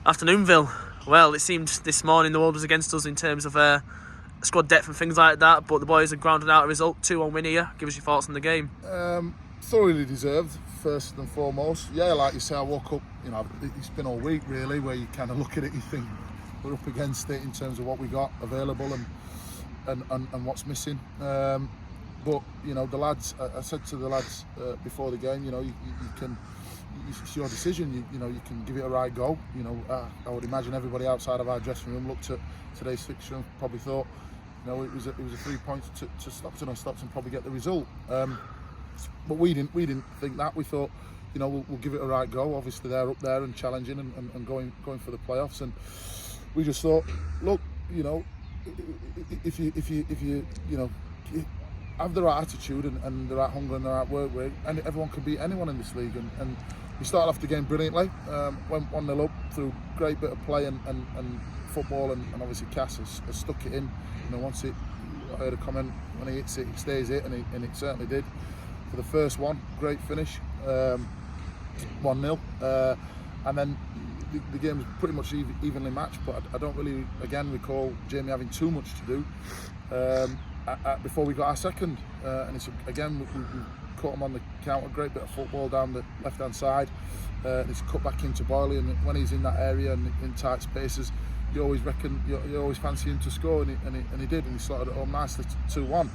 Afternoon, Vill. Well, it seemed this morning the world was against us in terms of squad depth and things like that, but the boys have grounded out a result, 2-1 win here. Give us your thoughts on the game. Thoroughly deserved, first and foremost. Yeah, like you say, I woke up, it's been all week really, where you kind of look at it, you think we're up against it in terms of what we got available and what's missing. But, the lads, I said to the lads before the game, it's your decision. You can give it a right go. I would imagine everybody outside of our dressing room looked at today's fixture and probably thought, it was a 3 points to Stockton, and Stockton probably get the result. But we didn't think that. We thought, we'll give it a right go. Obviously they're up there and challenging and going for the playoffs, and we just thought, look, if you have the right attitude and the right hunger and the right work rate, and everyone can beat anyone in this league. And we started off the game brilliantly, went 1-0 up through great bit of play and football, and obviously Cass has stuck it in. Once I heard a comment, when he hits it, he stays it, and it certainly did. For the first one, great finish, 1-0, and then the game was pretty much evenly matched, but I don't really, again, recall Jamie having too much to do before we got our second, and it's again we caught him on the counter, great bit of football down the left-hand side, and it's cut back into Boyley, and when he's in that area and in tight spaces, you always fancy him to score, and he did, and he slotted it home nicely, 2-1.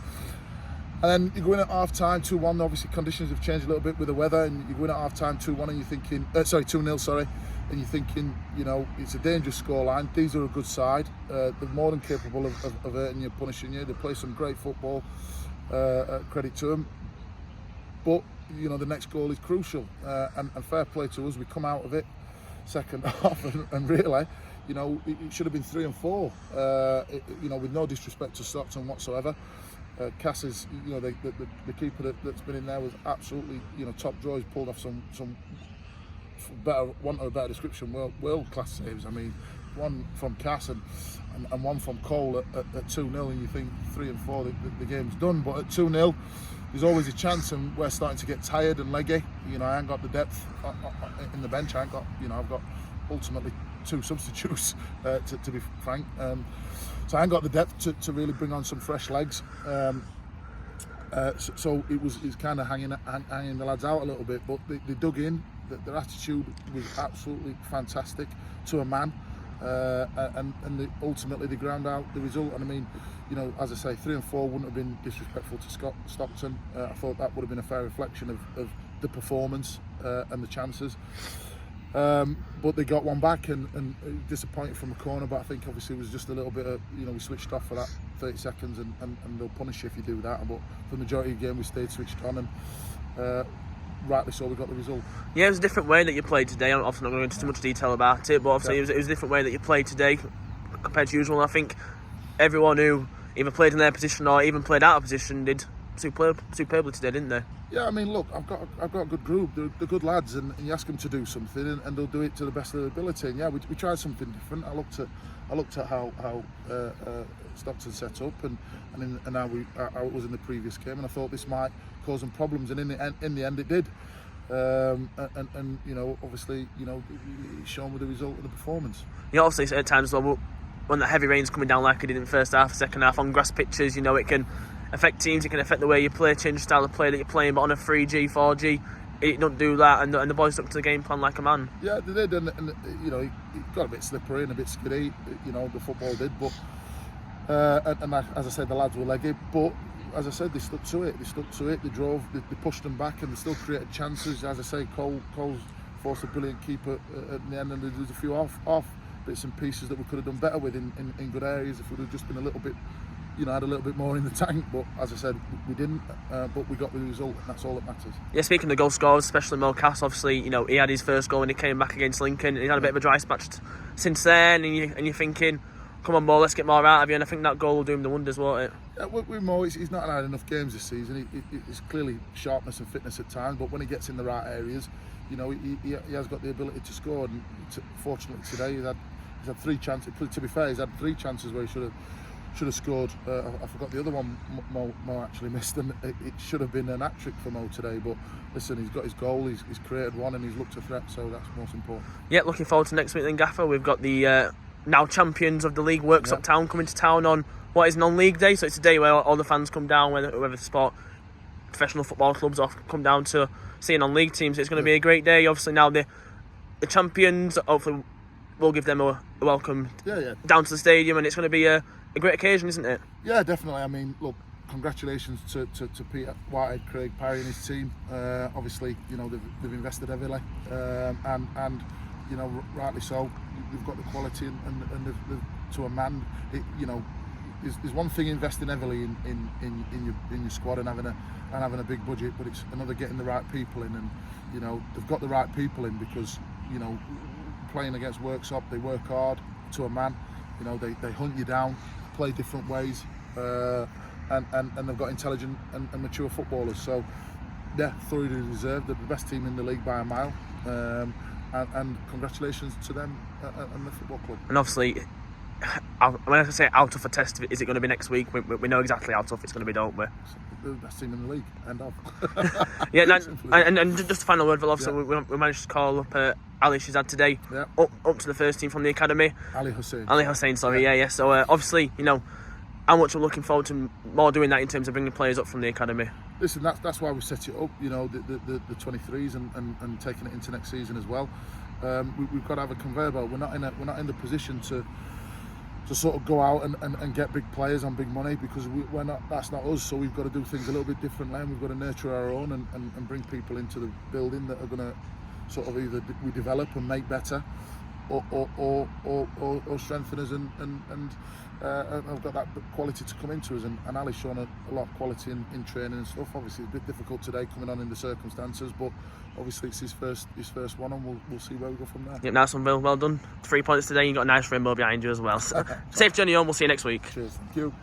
And then you go in at half time, 2-1. Obviously, conditions have changed a little bit with the weather, and you go in at half time, 2-1, and you're thinking, 2-0, sorry, and you're thinking, it's a dangerous scoreline. These are a good side. They're more than capable of hurting you, punishing you. They play some great football. Credit to them. But the next goal is crucial, and fair play to us. We come out of it second half, and really, it should have been 3 and 4. With no disrespect to Stockton whatsoever. Cass is, the keeper that's been in there was absolutely, top draw. He's pulled off some better, want of a better description, world class saves. I mean, one from Cass and one from Cole at 2-0, and you think 3 and 4, the game's done. But at 2-0, there's always a chance, and we're starting to get tired and leggy. I ain't got the depth in the bench. I've got ultimately 2 substitutes, to be frank. So I ain't got the depth to really bring on some fresh legs. So it's kind of hanging the lads out a little bit, but they dug in. Their attitude was absolutely fantastic to a man, and ultimately they ground out the result. And I mean, as I say, 3 and 4 wouldn't have been disrespectful to Stockton. I thought that would have been a fair reflection of the performance and the chances. But they got one back, and disappointed from a corner, but I think obviously it was just a little bit of, we switched off for that 30 seconds, and they'll punish you if you do that. But for the majority of the game we stayed switched on, and rightly so, we got the result. Yeah, it was a different way that you played today. I'm obviously not going into too much detail about it, but obviously it was a different way that you played today compared to usual. And I think everyone who either played in their position or even played out of position did superbly today, didn't they? Yeah, I mean, look, I've got a good group. They're good lads, and you ask them to do something, and they'll do it to the best of their ability. And yeah, we tried something different. I looked at how Stockton set up, and how it was in the previous game, and I thought this might cause them problems, and in the end it did. And obviously, it's shown with the result of the performance. Yeah, obviously at times when the heavy rain's coming down like it did in the first half, second half on grass pitches, it can affect teams, it can affect the way you play, change the style of play that you're playing. But on a 3G, 4G, it don't do that, and the boys stuck to the game plan like a man. Yeah, they did, and it got a bit slippery and a bit skiddy. The football did, but as I said, the lads were leggy, but as I said, they stuck to it. They drove, they pushed them back, and they still created chances. As I say, Cole's forced a brilliant keeper at the end, and there's a few off bits and pieces that we could have done better with in good areas if we'd have just been a little bit, had a little bit more in the tank. But as I said, we didn't, but we got the result, and that's all that matters. Yeah, speaking of goal scorers, especially Mo Cass, obviously, he had his first goal when he came back against Lincoln, and he had a bit of a dry patch since then, and you're thinking, come on, Mo, let's get more out of you, and I think that goal will do him the wonders, won't it? Yeah, with Mo, he's not had enough games this season. It's clearly sharpness and fitness at times, but when he gets in the right areas, he has got the ability to score, and fortunately today he's had 3 chances. To be fair, he's had 3 chances where he should should have scored. I forgot the other one Mo actually missed, and it should have been an hat-trick for Mo today. But listen, he's got his goal, he's created one, and he's looked a threat, so that's most important. Yeah, looking forward to next week then, Gaffer. We've got the now champions of the league, Worksop Town, coming to town on what is non-league day, so it's a day where all the fans come down, whether the sport, professional football clubs come down to see non-league teams. It's going to be a great day. Obviously now the champions, hopefully we'll give them a welcome down to the stadium, and it's going to be a great occasion, isn't it? Yeah, definitely. I mean, look, congratulations to Peter Whitehead, Craig Parry and his team. Obviously, you know, they've invested heavily, and you know, rightly so. They've got the quality, and they've, to a man, you know, there's one thing investing heavily in your squad and having a big budget, but it's another getting the right people in, and you know, they've got the right people in because, you know, playing against Worksop, they work hard to a man. You know, they hunt you down, play different ways, and they've got intelligent and mature footballers. So yeah, thoroughly deserved. They're the best team in the league by a mile, and congratulations to them and the football club. And obviously, when I say how tough a test is it going to be next week, we know exactly how tough it's going to be, don't we? The best team in the league, end of. Yeah, and just a final word, Will. Obviously, we managed to call up Ali Shazad today, up to the first team from the academy. Ali Hussein, sorry, yeah. So obviously, you know, how much we're looking forward to more doing that in terms of bringing players up from the academy. Listen, that's why we set it up. You know, the 23s and taking it into next season as well. We've got to have a conveyor belt. We're not in the position to sort of go out and get big players on big money, because we're not. That's not us. So we've got to do things a little bit differently, and we've got to nurture our own and bring people into the building that are going to sort of either we develop and make better, or strengthen us, and I've got that quality to come into us, and Ali's shown a lot of quality in training and stuff. Obviously it's a bit difficult today coming on in the circumstances, but obviously it's his first one, and we'll see where we go from there. Yep, nice one, Bill. Well done. 3 points today. You got a nice rainbow behind you as well. So, safe journey home. We'll see you next week. Cheers. Thank you.